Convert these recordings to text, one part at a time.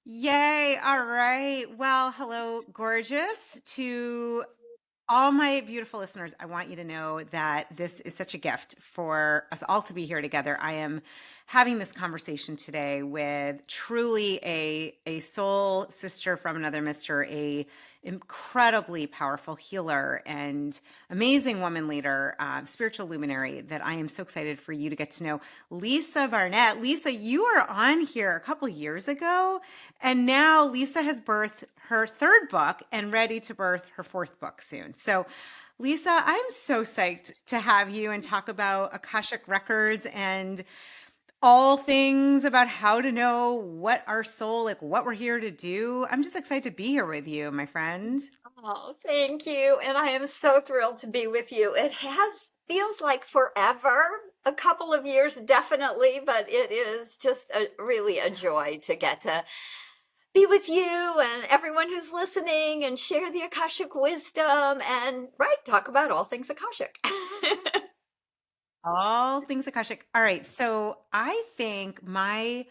Yay. All right. Well, hello, gorgeous. To all my beautiful listeners, I want you to know that this is such a gift for us all to be here together. I am having this conversation today with truly a soul sister from another mister, a incredibly powerful healer and amazing woman leader, spiritual luminary that I am so excited for you to get to know, Lisa Barnett. Lisa, you were on here a couple years ago, and now Lisa has birthed her third book and ready to birth her fourth book soon. So, Lisa, I'm so psyched to have you and talk about Akashic Records and all things about how to know what our soul, like what we're here to do. I'm just excited to be here with you, my friend. Oh, thank you. And I am so thrilled to be with you. It feels like forever, a couple of years definitely, but it is just really a joy to get to be with you and everyone who's listening and share the Akashic wisdom and, right, talk about all things Akashic. All things Akashic. All right. So I think my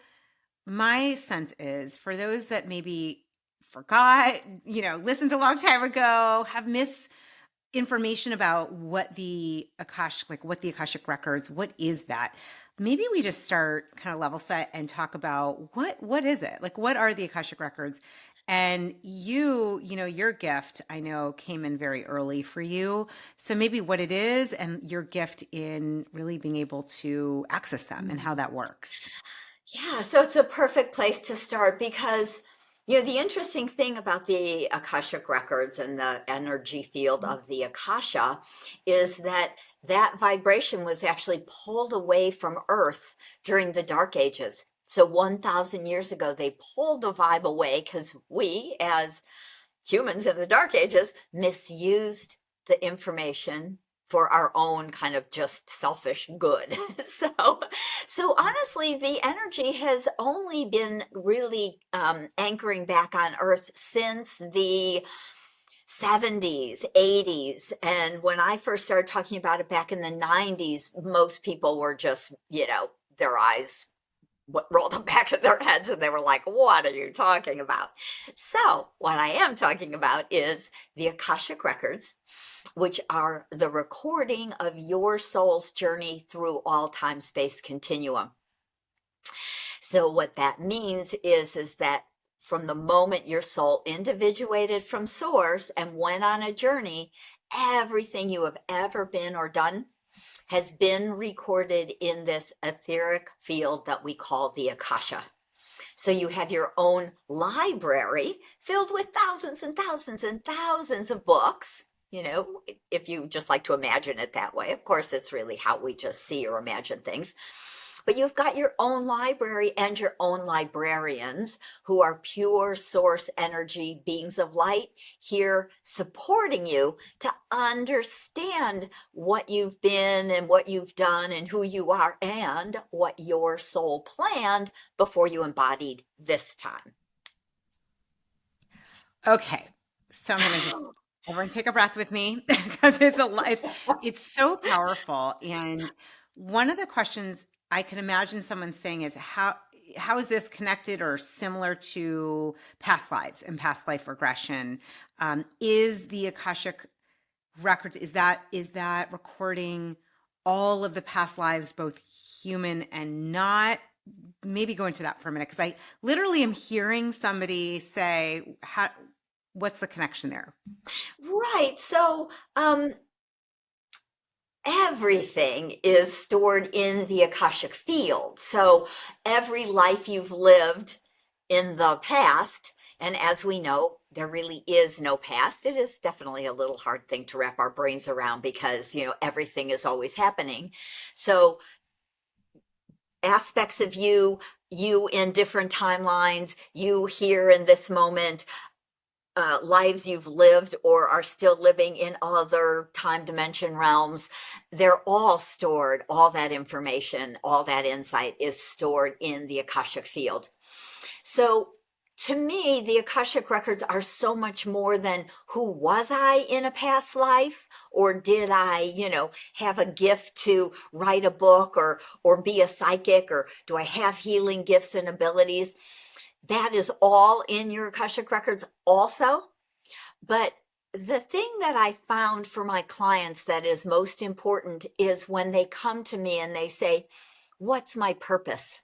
sense is for those that maybe forgot, listened a long time ago, have misinformation about what the Akashic Records, what is that? Maybe we just start kind of level set and talk about what is it? Like what are the Akashic Records? And your gift, I know, came in very early for you. So maybe what it is and your gift in really being able to access them and how that works. Yeah, so it's a perfect place to start because, the interesting thing about the Akashic records and the energy field of the Akasha is that that vibration was actually pulled away from Earth during the Dark Ages. So 1,000 years ago, they pulled the vibe away because we, as humans in the Dark Ages, misused the information for our own kind of just selfish good. So honestly, the energy has only been really anchoring back on Earth since the 70s, 80s. And when I first started talking about it back in the 90s, most people were just, their eyes rolled the back of their heads and they were like, what are you talking about? So, what I am talking about is the Akashic Records, which are the recording of your soul's journey through all time space continuum. So, what that means is that from the moment your soul individuated from source and went on a journey, everything you have ever been or done has been recorded in this etheric field that we call the Akasha. So you have your own library filled with thousands and thousands and thousands of books. If you just like to imagine it that way, of course, it's really how we just see or imagine things. But you've got your own library and your own librarians who are pure source energy beings of light here supporting you to understand what you've been and what you've done and who you are and what your soul planned before you embodied this time. Okay. So I'm going to just everyone take a breath with me because it's a lot. It's so powerful. And one of the questions I can imagine someone saying is how is this connected or similar to past lives and past life regression? Is the Akashic Records, is that recording all of the past lives, both human and not? Maybe go into that for a minute because I literally am hearing somebody say, what's the connection there? Right. So, everything is stored in the Akashic field. So every life you've lived in the past, and as we know, there really is no past. It is definitely a little hard thing to wrap our brains around because, everything is always happening. So aspects of you in different timelines, you here in this moment, lives you've lived or are still living in other time dimension realms, they're all stored. All that information, all that insight is stored in the Akashic field. So to me, the Akashic records are so much more than who was I in a past life, or did I, have a gift to write a book or be a psychic, or do I have healing gifts and abilities? that is all in your Akashic Records also. But the thing that I found for my clients that is most important is when they come to me and they say, what's my purpose?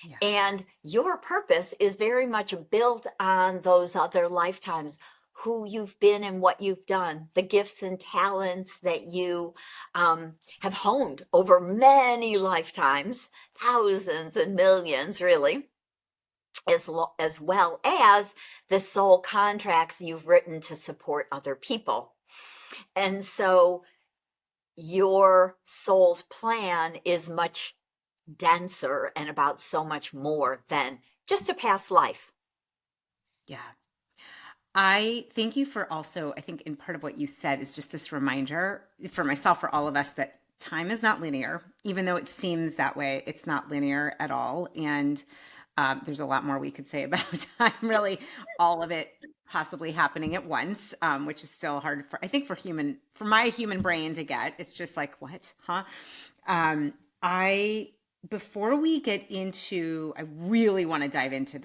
Yeah. And your purpose is very much built on those other lifetimes, who you've been and what you've done, the gifts and talents that you have honed over many lifetimes, thousands and millions, really, as well as the soul contracts you've written to support other people. And so your soul's plan is much denser and about so much more than just a past life. Yeah. I thank you for also, I think in part of what you said is just this reminder for myself, for all of us, that time is not linear, even though it seems that way, it's not linear at all. And there's a lot more we could say about time, really, all of it possibly happening at once, which is still hard for, I think, for my human brain to get. It's just like, what, huh? Um, I, before we get into, I really want to dive into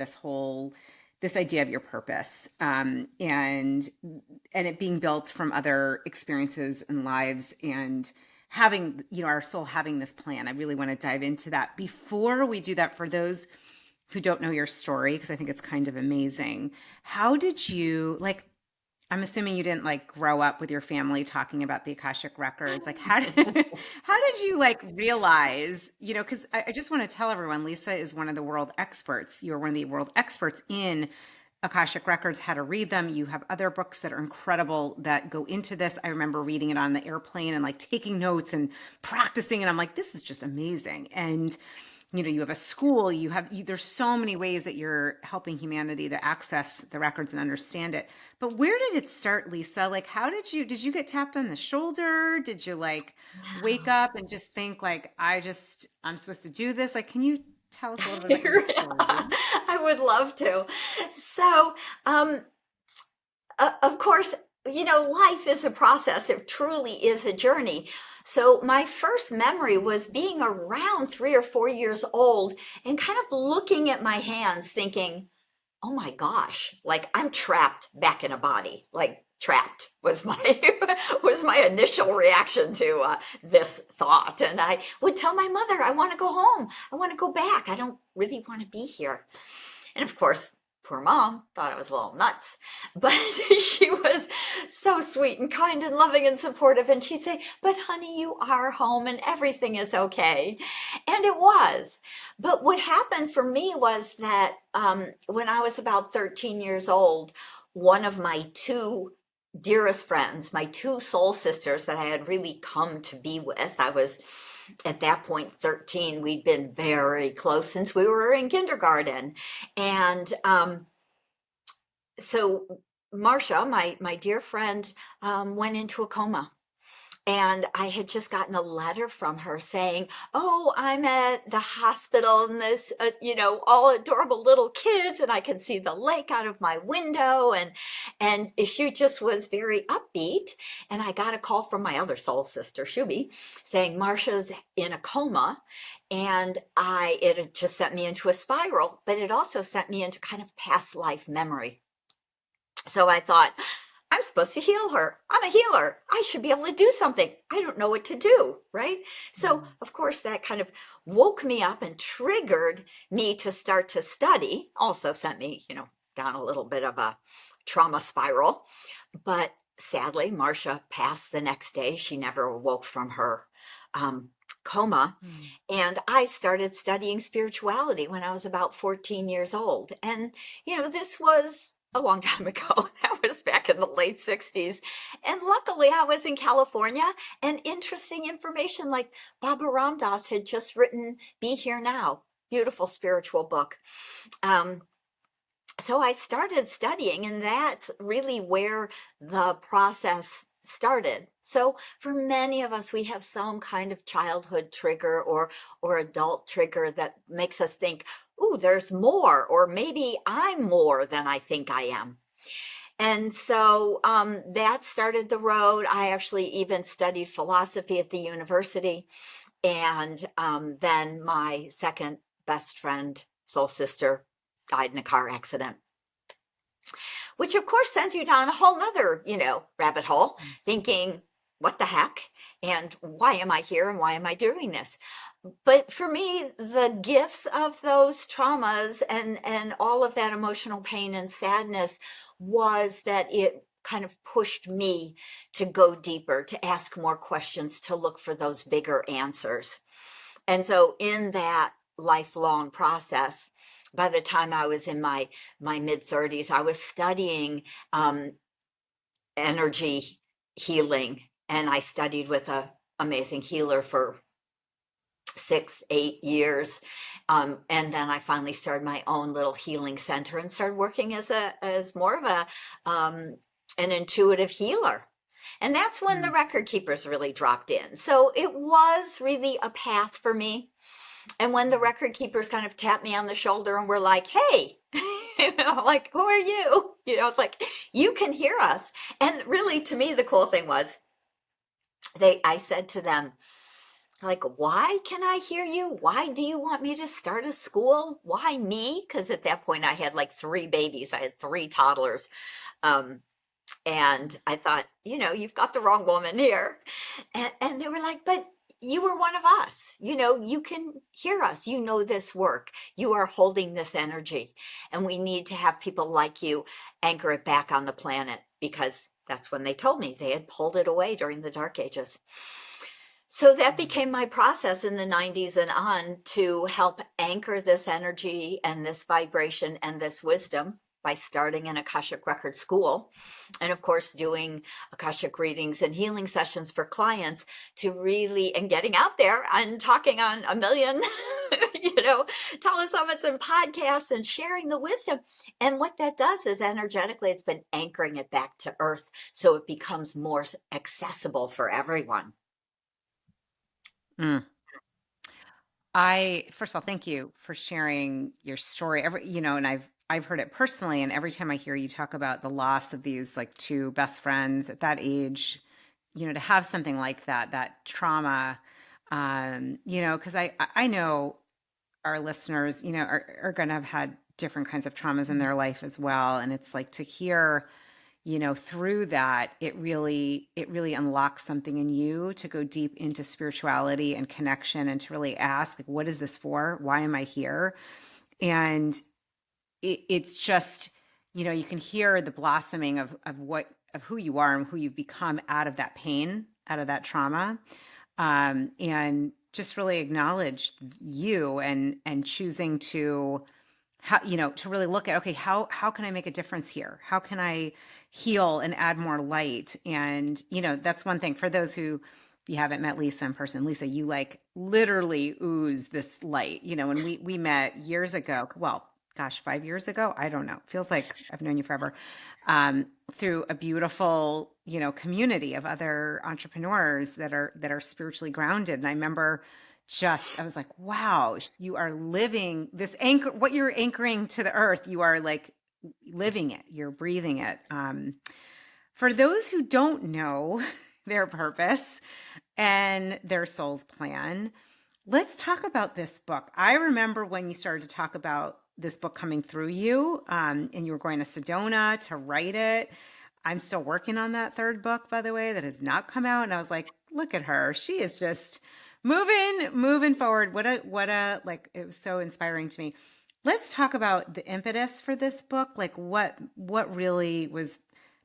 this idea of your purpose, and it being built from other experiences and lives, and having, our soul having this plan. I really want to dive into that. Before we do that, for those who don't know your story, because I think it's kind of amazing, how did you, like, I'm assuming you didn't like grow up with your family talking about the Akashic records. Like, how did how did you like realize, because I just want to tell everyone, Lisa is one of the world experts. You're one of the world experts in Akashic records, how to read them. You have other books that are incredible that go into this. I remember reading it on the airplane and like taking notes and practicing, and I'm like, this is just amazing. And you have a school, there's so many ways that you're helping humanity to access the records and understand it. But where did it start, Lisa? Like, did you get tapped on the shoulder? Did you like wake Wow. up and just think like, I'm supposed to do this? Like, can you tell us a little bit about your story? I would love to. So, um, of course, life is a process. It truly is a journey. So, my first memory was being around 3 or 4 years old and kind of looking at my hands, thinking, oh my gosh, like I'm trapped back in a body. Like trapped was my was my initial reaction to this thought. And I would tell my mother, I want to go home. I want to go back. I don't really want to be here. And of course, poor mom thought I was a little nuts, but she was so sweet and kind and loving and supportive. And she'd say, but honey, you are home and everything is okay. And it was. But what happened for me was that when I was about 13 years old, one of my two dearest friends, my two soul sisters that I had really come to be with, I was at that point 13. We'd been very close since we were in kindergarten. And so Marcia, my dear friend, went into a coma. And I had just gotten a letter from her saying, oh, I'm at the hospital and this, all adorable little kids, and I can see the lake out of my window. And she just was very upbeat. And I got a call from my other soul sister, Shubi, saying Marcia's in a coma. And it had just sent me into a spiral, but it also sent me into kind of past life memory. So I thought, I'm supposed to heal her. I'm a healer. I should be able to do something. I don't know what to do, right? So, Mm. of course, that kind of woke me up and triggered me to start to study. Also sent me, down a little bit of a trauma spiral. But sadly, Marcia passed the next day. She never awoke from her coma. Mm. And I started studying spirituality when I was about 14 years old. And, this was a long time ago. That was back in the late 60s. And luckily, I was in California, and interesting information like Baba Ram Dass had just written Be Here Now, beautiful spiritual book. So I started studying, and that's really where the process started. So for many of us, we have some kind of childhood trigger or adult trigger that makes us think, ooh, there's more, or maybe I'm more than I think I am. And so that started the road. I actually even studied philosophy at the university. And then my second best friend, soul sister, died in a car accident, which of course sends you down a whole nother, rabbit hole, thinking, what the heck? And why am I here? And why am I doing this? But for me, the gifts of those traumas and all of that emotional pain and sadness was that it kind of pushed me to go deeper, to ask more questions, to look for those bigger answers. And so in that lifelong process, by the time I was in my mid 30s, I was studying energy healing, and I studied with a amazing healer for 6, 8 years, and then I finally started my own little healing center and started working as more of a an intuitive healer. And that's when the Mm. record keepers really dropped in. So it was really a path for me. And when the record keepers kind of tapped me on the shoulder and were like, hey, like, who are you? It's like, you can hear us. And really, to me, the cool thing was I said to them, like, why can I hear you? Why do you want me to start a school? Why me? Because at that point I had like 3 babies. I had 3 toddlers. And I thought, you've got the wrong woman here. And they were like, but you were one of us. You can hear us. You know this work. You are holding this energy. And we need to have people like you anchor it back on the planet, because that's when they told me they had pulled it away during the Dark Ages. So that became my process in the 90s and on, to help anchor this energy and this vibration and this wisdom by starting an Akashic Record school. And of course, doing Akashic readings and healing sessions for clients, and getting out there and talking on a million, telesummits and podcasts and sharing the wisdom. And what that does is, energetically, it's been anchoring it back to earth, so it becomes more accessible for everyone. Mm. I first of all, thank you for sharing your story. And I've heard it personally, and every time I hear you talk about the loss of these like two best friends at that age, to have something like that trauma, because I know our listeners, are going to have had different kinds of traumas in their life as well, and it's like to hear through that, it really unlocks something in you to go deep into spirituality and connection, and to really ask, like, what is this for? Why am I here? And it's just, you can hear the blossoming of who you are and who you've become out of that pain, out of that trauma, and just really acknowledge you, and choosing to to really look at, okay, how can I make a difference here? How can I heal and add more light? And that's one thing for those who, if you haven't met Lisa in person, Lisa, you like literally ooze this light. When we met years ago, well, gosh, 5 years ago, I don't know, feels like I've known you forever, through a beautiful community of other entrepreneurs that are spiritually grounded. And I remember, I was like, wow, you are living this anchor, what you're anchoring to the earth, you are like living it, you're breathing it. For those who don't know their purpose and their soul's plan, let's talk about this book. I remember when you started to talk about this book coming through you, and you were going to Sedona to write it. I'm still working on that third book, by the way, that has not come out. And I was like, look at her. She is just moving forward. What a like, it was so inspiring to me. Let's talk about the impetus for this book. Like what really was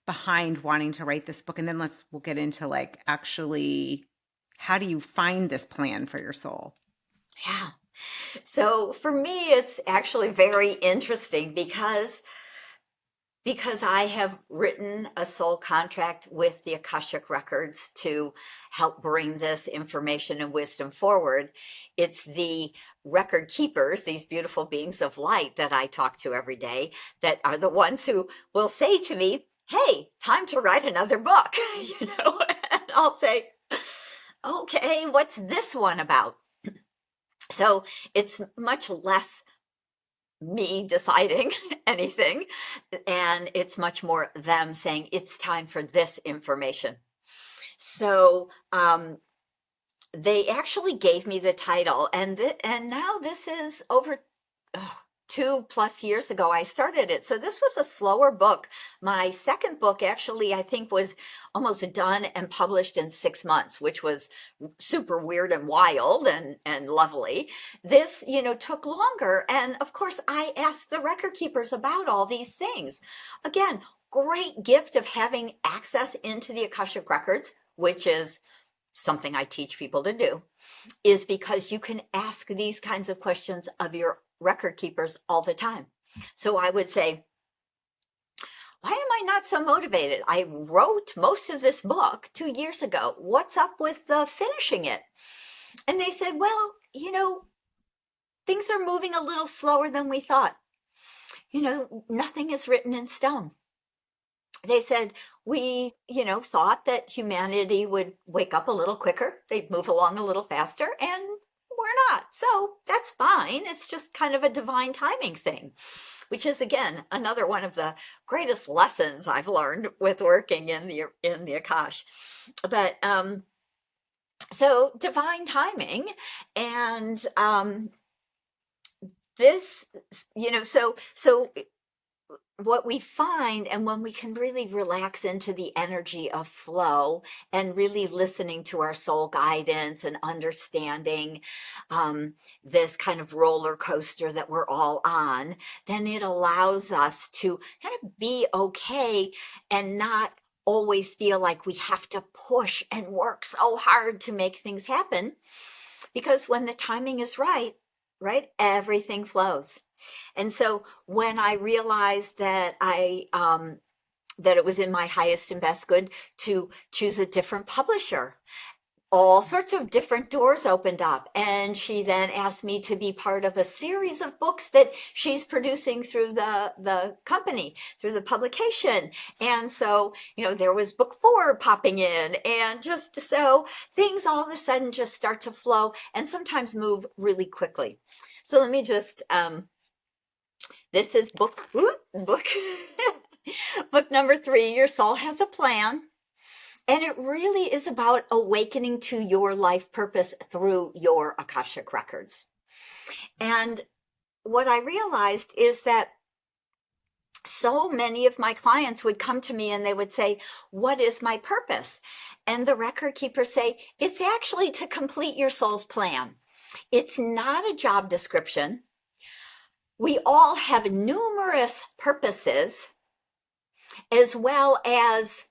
behind wanting to write this book. And then we'll get into like, actually, how do you find this plan for your soul? Yeah. So for me, it's actually very interesting, because I have written a soul contract with the Akashic Records to help bring this information and wisdom forward. It's the record keepers, these beautiful beings of light that I talk to every day, that are the ones who will say to me, hey, time to write another book, and I'll say, okay, what's this one about? So it's much less me deciding anything, and it's much more them saying it's time for this information. So they actually gave me the title, and now this is over 2+ years ago I started it. So this was a slower book. My second book actually, I think, was almost done and published in 6 months, which was super weird and wild and lovely. This, took longer. And of course, I asked the record keepers about all these things. Again, great gift of having access into the Akashic Records, which is something I teach people to do, is because you can ask these kinds of questions of your record keepers all the time. So I would say, why am I not so motivated? I wrote most of this book 2 years ago. What's up with finishing it? And they said, well, things are moving a little slower than we thought. Nothing is written in stone. They said, we, thought that humanity would wake up a little quicker. They'd move along a little faster, and we're not. So that's fine. It's just kind of a divine timing thing, which is, again, another one of the greatest lessons I've learned with working in the Akash. But so divine timing, and this, so what we find, and when we can really relax into the energy of flow and really listening to our soul guidance and understanding this kind of roller coaster that we're all on, then it allows us to kind of be okay and not always feel like we have to push and work so hard to make things happen. Because when the timing is right, everything flows. And so when I realized that that it was in my highest and best good to choose a different publisher, all sorts of different doors opened up. And she then asked me to be part of a series of books that she's producing through the company, through the publication. And so, there was book 4 popping in, and just so things all of a sudden just start to flow and sometimes move really quickly. So let me just, this is book book number 3, Your Soul Has a Plan. And it really is about awakening to your life purpose through your Akashic Records. And what I realized is that so many of my clients would come to me and they would say, what is my purpose? And the record keepers say, it's actually to complete your soul's plan. It's not a job description. We all have numerous purposes, as well as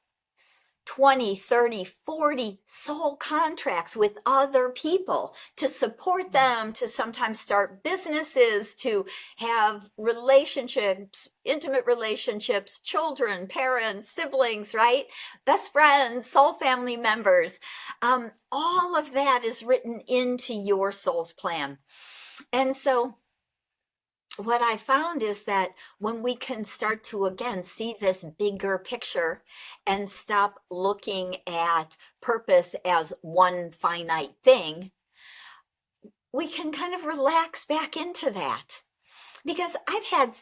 20, 30, 40 soul contracts with other people to support them, to sometimes start businesses, to have relationships, intimate relationships, children, parents, siblings, right? Best friends, soul family members. All of that is written into your soul's plan. And so what I found is that when we can start to, again, see this bigger picture and stop looking at purpose as one finite thing, we can kind of relax back into that. Because I've had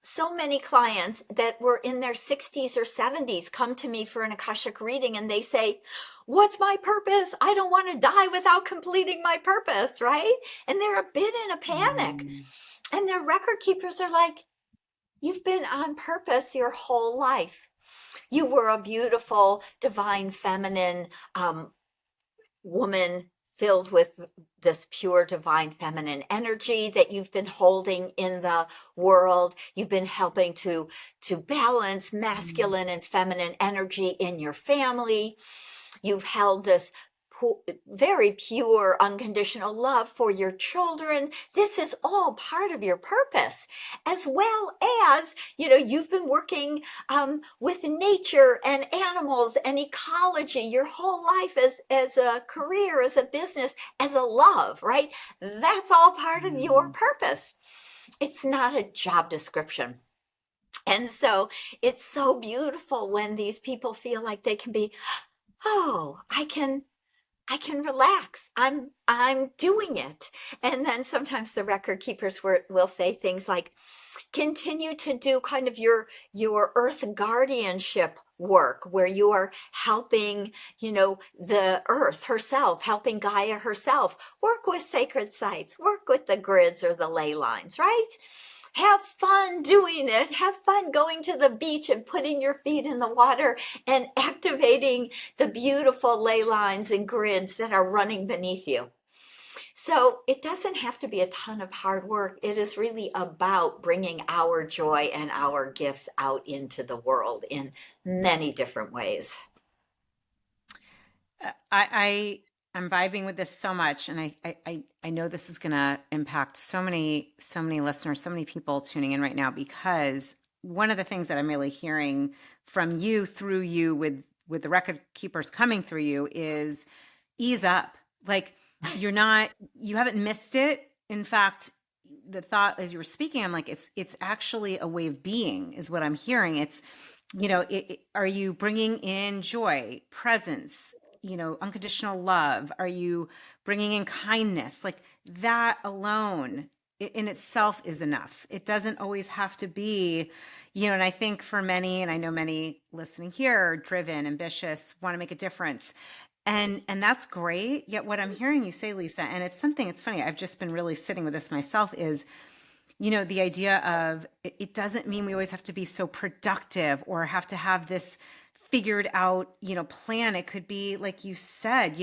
so many clients that were in their 60s or 70s come to me for an Akashic reading, and they say, what's my purpose? I don't want to die without completing my purpose, right? And they're a bit in a panic. And their record keepers are like, you've been on purpose your whole life. You were a beautiful, divine, feminine woman filled with this pure, divine, feminine energy that you've been holding in the world. You've been helping to balance masculine and feminine energy in your family. You've held this very pure, unconditional love for your children. This is all part of your purpose, as well as, you've been working with nature and animals and ecology your whole life as a career, as a business, as a love, right? That's all part of your purpose. It's not a job description. And so it's so beautiful when these people feel like they can be, oh, I can relax. I'm doing it. And then sometimes the record keepers will say things like, continue to do kind of your earth guardianship work, where you are helping, the earth herself, helping Gaia herself, work with sacred sites, work with the grids or the ley lines, right? have fun doing it. Have fun going to the beach and putting your feet in the water and activating the beautiful ley lines and grids that are running beneath you. So it doesn't have to be a ton of hard work. It is really about bringing our joy and our gifts out into the world in many different ways. I'm vibing with this so much, and I know this is going to impact so many listeners, so many people tuning in right now, because one of the things that I'm really hearing from you through you with the record keepers coming through you is ease up. Like you haven't missed it. In fact, the thought as you were speaking, I'm like, it's actually a way of being, is what I'm hearing. It's, are you bringing in joy, presence, unconditional love? Are you bringing in kindness? Like that alone in itself is enough. It doesn't always have to be, and I think for many, and I know many listening here are driven, ambitious, want to make a difference. And that's great. Yet what I'm hearing you say, Lisa, and it's something, it's funny, I've just been really sitting with this myself, is the idea of it doesn't mean we always have to be so productive or have to have this figured out, plan. It could be, like you said,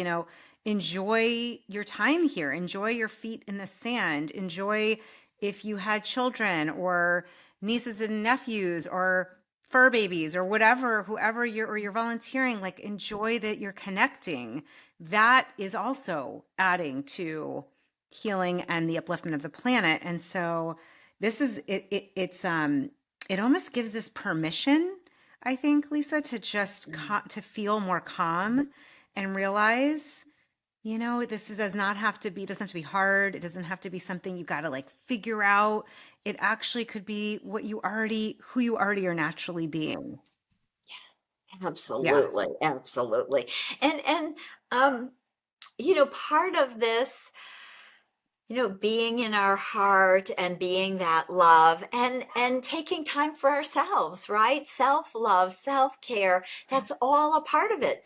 enjoy your time here, enjoy your feet in the sand, enjoy if you had children or nieces and nephews or fur babies or whatever, whoever you're volunteering, like enjoy that you're connecting. That is also adding to healing and the upliftment of the planet. And so this is it almost gives this permission, I think, Lisa, to just to feel more calm and realize, does not have to be, doesn't have to be hard. It doesn't have to be something you got to like figure out. It actually could be who you already are naturally being. Yeah. Absolutely, absolutely. And part of this, being in our heart and being that love and taking time for ourselves, right? Self-love, self-care, that's all a part of it.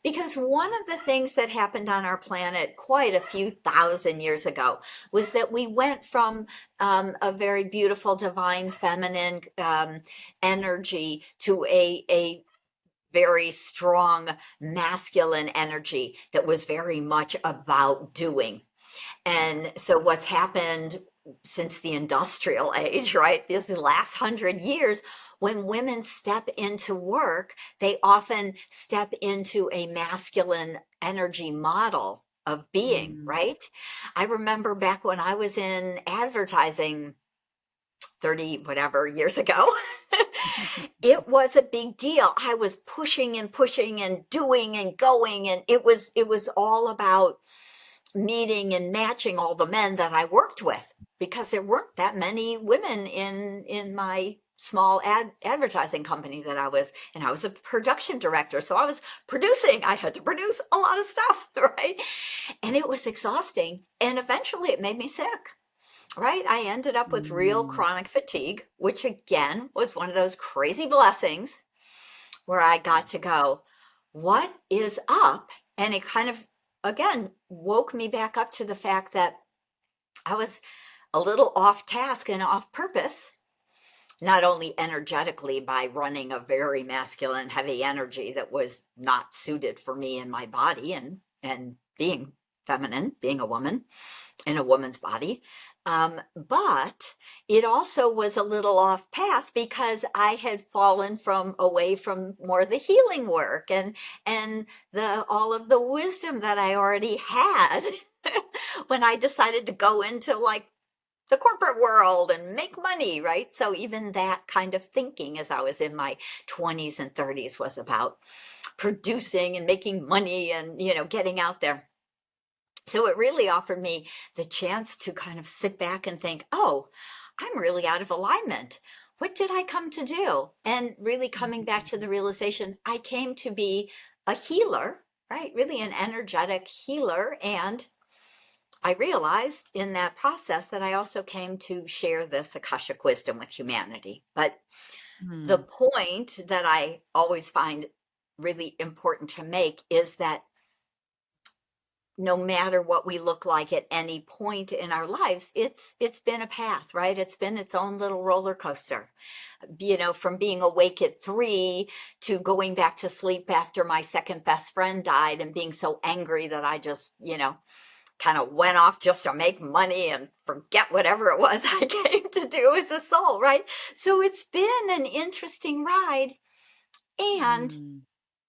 Because one of the things that happened on our planet quite a few thousand years ago was that we went from a very beautiful, divine, feminine energy to a very strong masculine energy that was very much about doing. And so what's happened since the industrial age, right? This last 100 years, when women step into work, they often step into a masculine energy model of being, Mm. right? I remember back when I was in advertising 30 whatever years ago, it was a big deal. I was pushing and pushing and doing and going, and it was all about meeting and matching all the men that I worked with, because there weren't that many women in my small advertising company that I was, and I was a production director, so I was producing. I had to produce a lot of stuff, right? And it was exhausting, and eventually it made me sick. Right? I ended up with real Mm. chronic fatigue, which again was one of those crazy blessings where I got to go, what is up? And it kind of, again, woke me back up to the fact that I was a little off task and off purpose, not only energetically by running a very masculine, heavy energy that was not suited for me and my body, and being feminine, being a woman in a woman's body. But it also was a little off path because I had fallen from away from more the healing work and the all of the wisdom that I already had when I decided to go into like the corporate world and make money, right? So even that kind of thinking as I was in my 20s and 30s was about producing and making money and, getting out there. So it really offered me the chance to kind of sit back and think, oh, I'm really out of alignment. What did I come to do? And really coming back to the realization, I came to be a healer, right? Really an energetic healer. And I realized in that process that I also came to share this Akashic wisdom with humanity. But the Mm. point that I always find really important to make is that no matter what we look like at any point in our lives, it's been a path, right? It's been its own little roller coaster. From being awake at 3 to going back to sleep after my second best friend died and being so angry that I just, kind of went off just to make money and forget whatever it was I came to do as a soul, right? So it's been an interesting ride. And Mm,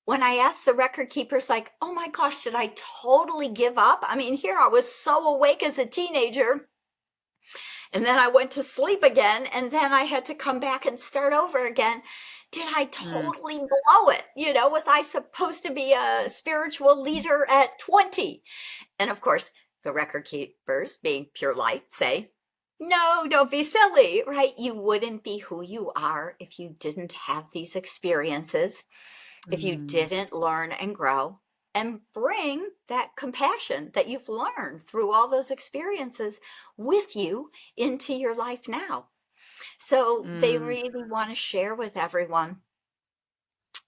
when I asked the record keepers, like, oh my gosh, did I totally give up? I mean, here I was so awake as a teenager. And then I went to sleep again. And then I had to come back and start over again. Did I mm, totally blow it? Was I supposed to be a spiritual leader at 20? And of course, the record keepers, being pure light, say, no, don't be silly, right? You wouldn't be who you are if you didn't have these experiences, if you mm, didn't learn and grow and bring that compassion that you've learned through all those experiences with you into your life now. So they mm, really want to share with everyone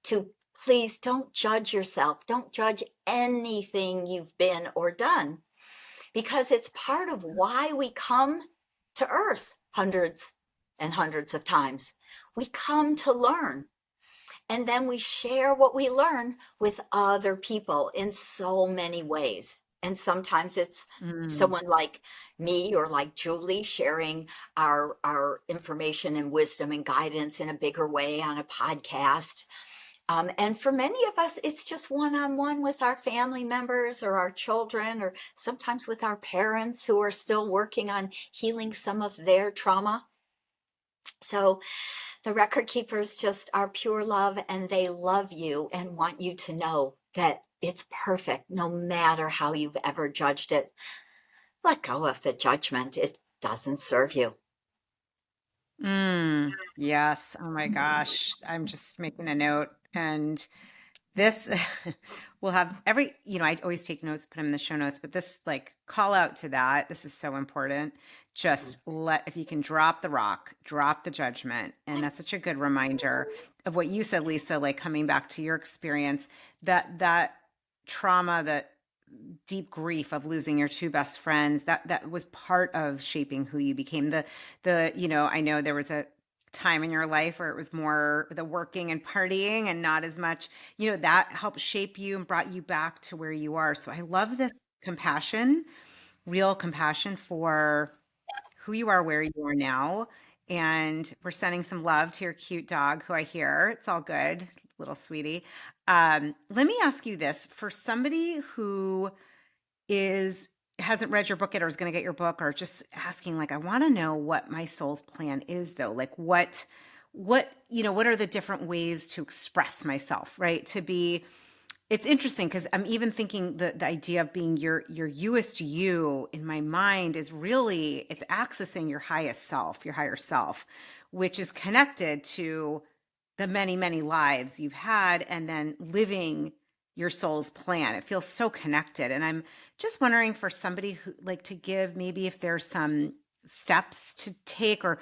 to please don't judge yourself. Don't judge anything you've been or done, because it's part of why we come to Earth hundreds and hundreds of times. We come to learn, and then we share what we learn with other people in so many ways. And sometimes it's mm. someone like me or like Julie sharing our information and wisdom and guidance in a bigger way on a podcast. And for many of us, it's just one on one with our family members or our children, or sometimes with our parents who are still working on healing some of their trauma. So the record keepers just are pure love, and they love you and want you to know that it's perfect no matter how you've ever judged it. Let go of the judgment, it doesn't serve you. Yes. Oh my gosh. I'm just making a note. And this will have I always take notes, put them in the show notes, but this like call out to that. This is so important. Just if you can drop the rock, drop the judgment. And that's such a good reminder of what you said, Lisa, like coming back to your experience, that trauma, that deep grief of losing your two best friends, that was part of shaping who you became. I know there was a time in your life where it was more the working and partying and not as much, that helped shape you and brought you back to where you are. So I love this compassion, real compassion for who you are, where you are now. And we're sending some love to your cute dog who I hear. It's all good, little sweetie. Let me ask you this, for somebody who is hasn't read your book yet or is going to get your book, or just asking, like, I want to know what my soul's plan is, though. Like, what are the different ways to express myself, right? It's interesting because I'm even thinking the idea of being your youest you in my mind is really, it's accessing your highest self, your higher self, which is connected to the many, many lives you've had and then living your soul's plan. It feels so connected. And I'm just wondering, for somebody who like to give, maybe if there's some steps to take or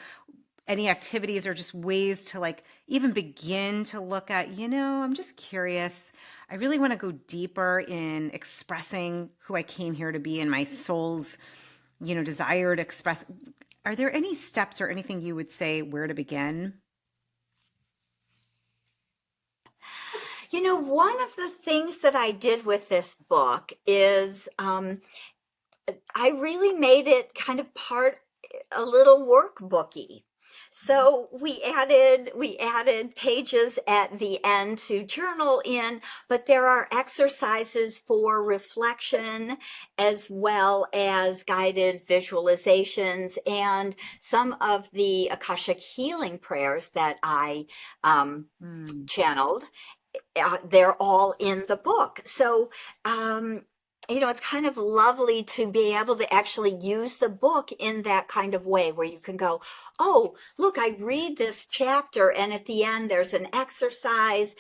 any activities or just ways to like even begin to look at, I'm just curious. I really want to go deeper in expressing who I came here to be and my soul's, desire to express. Are there any steps or anything you would say where to begin? One of the things that I did with this book is I really made it kind of a little workbooky. So we added pages at the end to journal in, but there are exercises for reflection as well as guided visualizations and some of the Akashic healing prayers that I Mm, channeled. They're all in the book. So, it's kind of lovely to be able to actually use the book in that kind of way where you can go, oh, look, I read this chapter, and at the end, there's an exercise.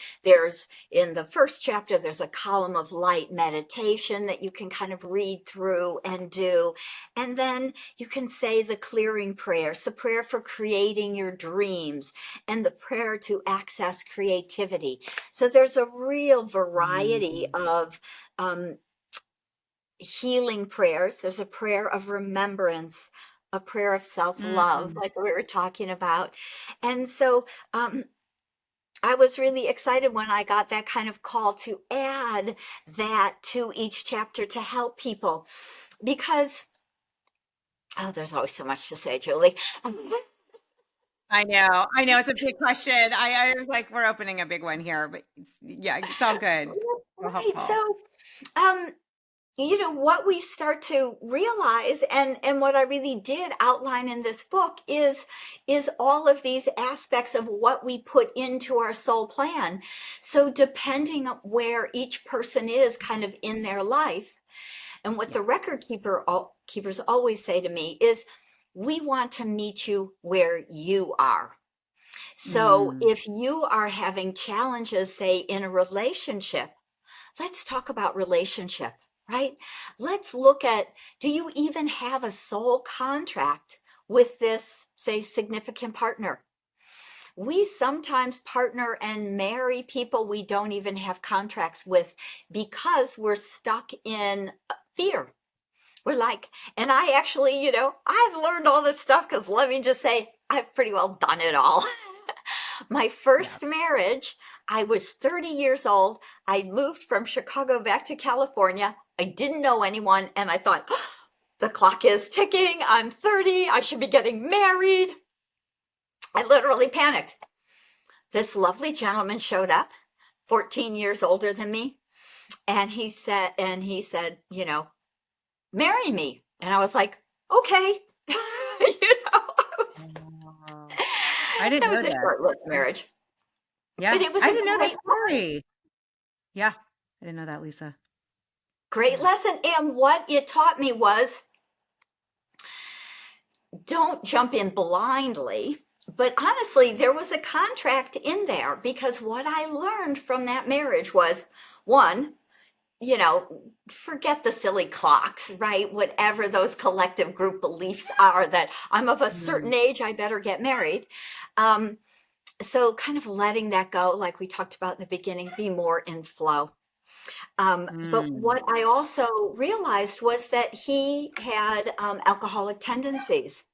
In the first chapter, there's a column of light meditation that you can kind of read through and do. And then you can say the clearing prayers, the prayer for creating your dreams, and the prayer to access creativity. So there's a real variety mm, of um, healing prayers. There's a prayer of remembrance, a prayer of self-love, Mm. like we were talking about. And so I was really excited when I got that kind of call to add that to each chapter to help people because, oh, there's always so much to say, Julie. I know. I know it's a big question. I was like, we're opening a big one here, but yeah, it's all good. So Right. helpful. So, um, what we start to realize and what I really did outline in this book is all of these aspects of what we put into our soul plan. So depending on where each person is kind of in their life, and what Yeah. the keepers always say to me is, we want to meet you where you are. So Mm. if you are having challenges, say in a relationship, let's talk about relationship, right? Let's look at, do you even have a soul contract with this, say, significant partner? We sometimes partner and marry people we don't even have contracts with because we're stuck in fear. We're like, and I actually, I've learned all this stuff because let me just say, I've pretty well done it all. My Yeah. first marriage, I was 30 years old. I moved from Chicago back to California. I didn't know anyone. And I thought, the clock is ticking. I'm 30. I should be getting married. I literally panicked. This lovely gentleman showed up, 14 years older than me. And he said, marry me. And I was like, okay. I was, Oh, I didn't it know was a that. short-lived marriage, but Yeah. it was I a didn't know that great story. Yeah. I didn't know that, Lisa. great Yeah. lesson. And what it taught me was, don't jump in blindly. But honestly, there was a contract in there because what I learned from that marriage was, one, forget the silly clocks, right? Whatever those collective group beliefs are that I'm of a Mm. certain age, I better get married. Um, so kind of letting that go, like we talked about in the beginning, be more in flow. But Mm. what I also realized was that he had alcoholic tendencies.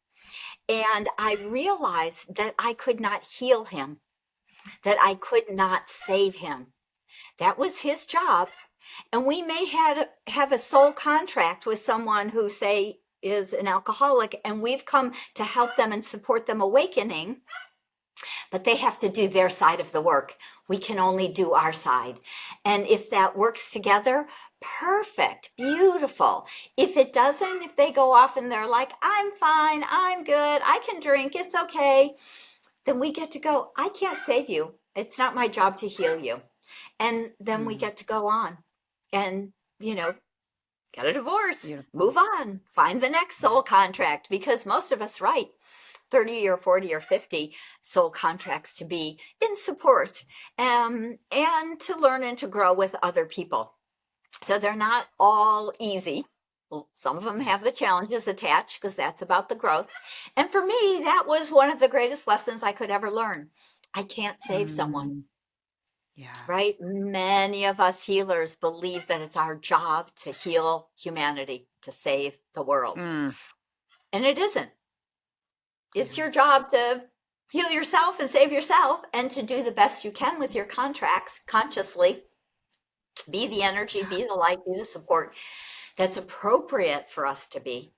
And I realized that I could not heal him, that I could not save him. That was his job. And we may have a soul contract with someone who, say, is an alcoholic, and we've come to help them and support them awakening, but they have to do their side of the work. We can only do our side. And if that works together, perfect, beautiful. If it doesn't, if they go off and they're like, I'm fine, I'm good, I can drink, it's okay, then we get to go, I can't save you. It's not my job to heal you. And then we Mm. get to go on and, you know, get a divorce, Beautiful. move on, find the next Yeah. soul contract, because most of us write 30 or 40 or 50 soul contracts to be in support, and to learn and to grow with other people. So they're not all easy. Some of them Yeah. have the challenges attached because that's about the growth. And for me, that was one of the greatest lessons I could ever learn. I can't save someone, Mm. Yeah. right? Many of us healers believe that it's our job to heal humanity, to save the world. Mm. And it isn't. It's Yeah. your job to heal yourself and save yourself and to do the best you can with your contracts consciously. Be the energy, Yeah. be the light, be the support that's appropriate for us to be.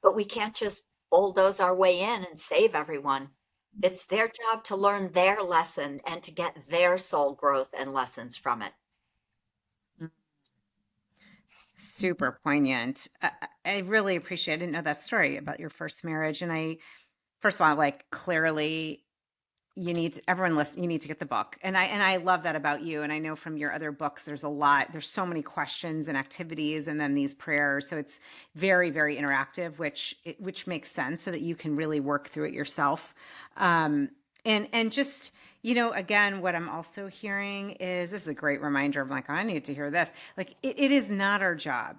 But we can't just bulldoze our way in and save everyone. It's their job to learn their lesson and to get their soul growth and lessons from it. Mm. Super poignant. I really appreciate. I didn't know that story about your first marriage, and first of all, like clearly everyone listen, you need to get the book. And I love that about you. And I know from your other books, there's so many questions and activities and then these prayers. So it's very, very interactive, which makes sense so that you can really work through it yourself. And just, again, what I'm also hearing is this is a great reminder of like, I need to hear this. Like it is not our job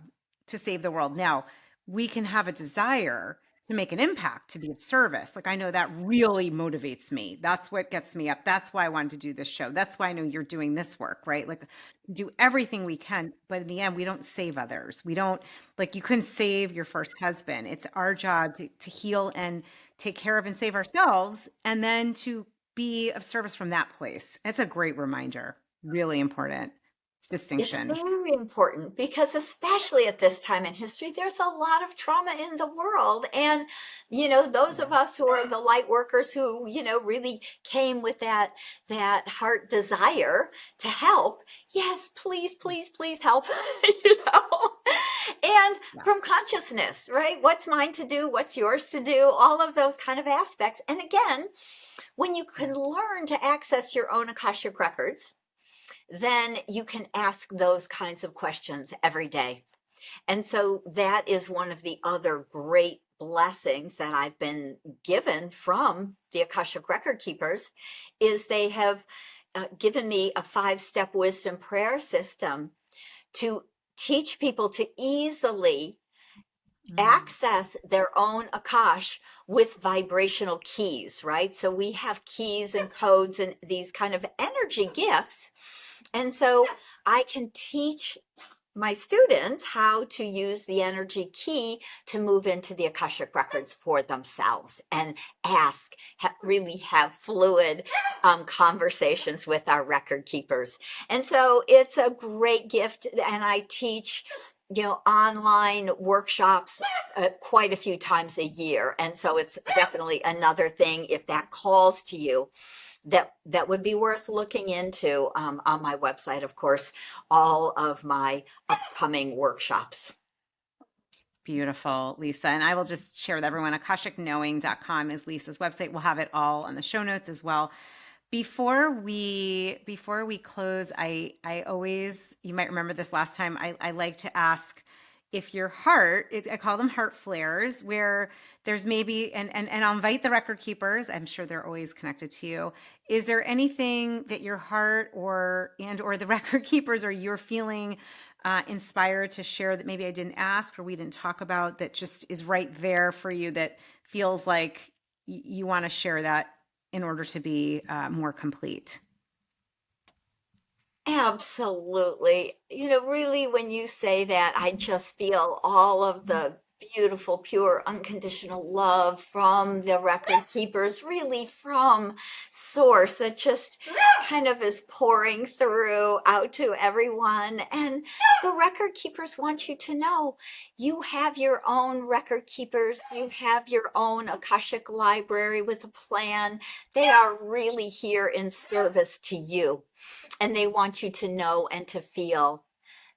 to save the world. Now, we can have a desire to make an impact, to be of service. Like I know that really motivates me. That's what gets me up. That's why I wanted to do this show. That's why I know you're doing this work, right? Like do everything we can, but in the end, we don't save others. We don't like you couldn't save your first husband. It's our job to heal and take care of and save ourselves, and then to be of service from that place. It's a great reminder. Really important It's distinction. very important because, especially at this time in history, there's a lot of trauma in the world. And, those of Yeah. us who are the light workers who, really came with that heart desire to help. Yes, please, please, please help, you know. And Yeah. from consciousness, right? What's mine to do? What's yours to do? All of those kind of aspects. And again, when you Yeah. can learn to access your own Akashic records, then you can ask those kinds of questions every day. And so that is one of the other great blessings that I've been given from the Akashic record keepers is they have given me a 5-step wisdom prayer system to teach people to easily Mm. access their own Akash with vibrational keys, right? So we have keys and codes and these kind of energy gifts. And so I can teach my students how to use the energy key to move into the Akashic records for themselves and ask, really have fluid conversations with our record keepers. And so it's a great gift. And I teach online workshops quite a few times a year. And so it's definitely another thing, if that calls to you, that would be worth looking into. On my website, of course, all of my upcoming workshops. Beautiful, Lisa. And I will just share with everyone, AkashicKnowing.com is Lisa's website. We'll have it all on the show notes as well. Before we close, I always, you might remember this last time, I like to ask if your heart, I call them heart flares, where there's maybe, and I'll invite the record keepers, I'm sure they're always connected to you. Is there anything that your heart or the record keepers, or you're feeling inspired to share that maybe I didn't ask or we didn't talk about, that just is right there for you, that feels like you want to share that in order to be more complete? Absolutely. Really, when you say that, I just feel all of the beautiful, pure, unconditional love from the record keepers, really from source, that just kind of is pouring through out to everyone. And the record keepers want you to know you have your own record keepers, you have your own Akashic library with a plan. They are really here in service to you. And they want you to know and to feel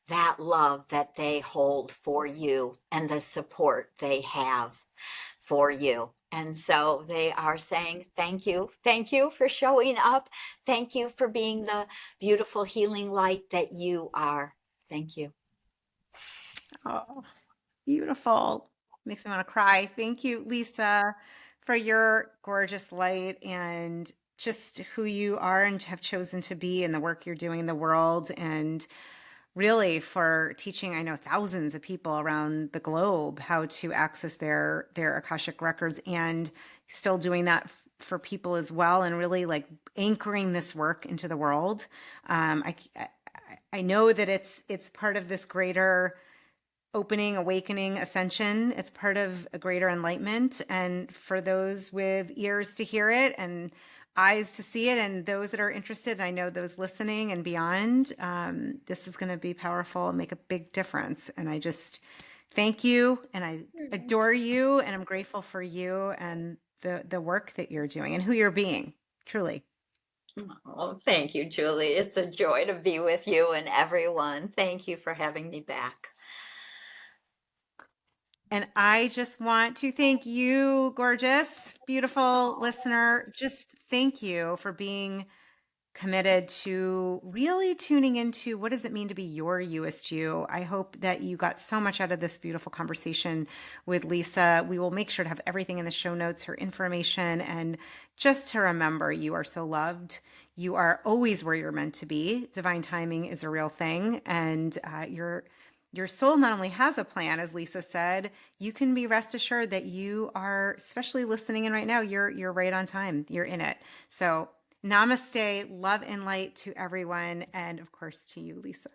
that love that they hold for you and the support they have for you. And so they are saying, thank you. Thank you for showing up. Thank you for being the beautiful healing light that you are. Thank you. Oh, beautiful. Makes me want to cry. Thank you, Lisa, for your gorgeous light and just who you are and have chosen to be, and the work you're doing in the world, and really for teaching, I know, thousands of people around the globe how to access their Akashic records, and still doing that for people as well, and really like anchoring this work into the world. I know that it's part of this greater opening, awakening, ascension. It's part of a greater enlightenment. And for those with ears to hear it and eyes to see it, and those that are interested, and I know those listening and beyond, this is going to be powerful and make a big difference. And I just thank you, and I adore you, and I'm grateful for you and the work that you're doing and who you're being, truly. Oh, thank you, Julie. It's a joy to be with you and everyone. Thank you for having me back. And I just want to thank you, gorgeous, beautiful listener. Just thank you for being committed to really tuning into what does it mean to be your youest you. I hope that you got so much out of this beautiful conversation with Lisa. We will make sure to have everything in the show notes, her information, and just to remember, you are so loved. You are always where you're meant to be. Divine timing is a real thing, and your soul not only has a plan, as Lisa said, you can be rest assured that you are, especially listening in right now, you're right on time. You're in it. So namaste, love and light to everyone, and of course to you, Lisa.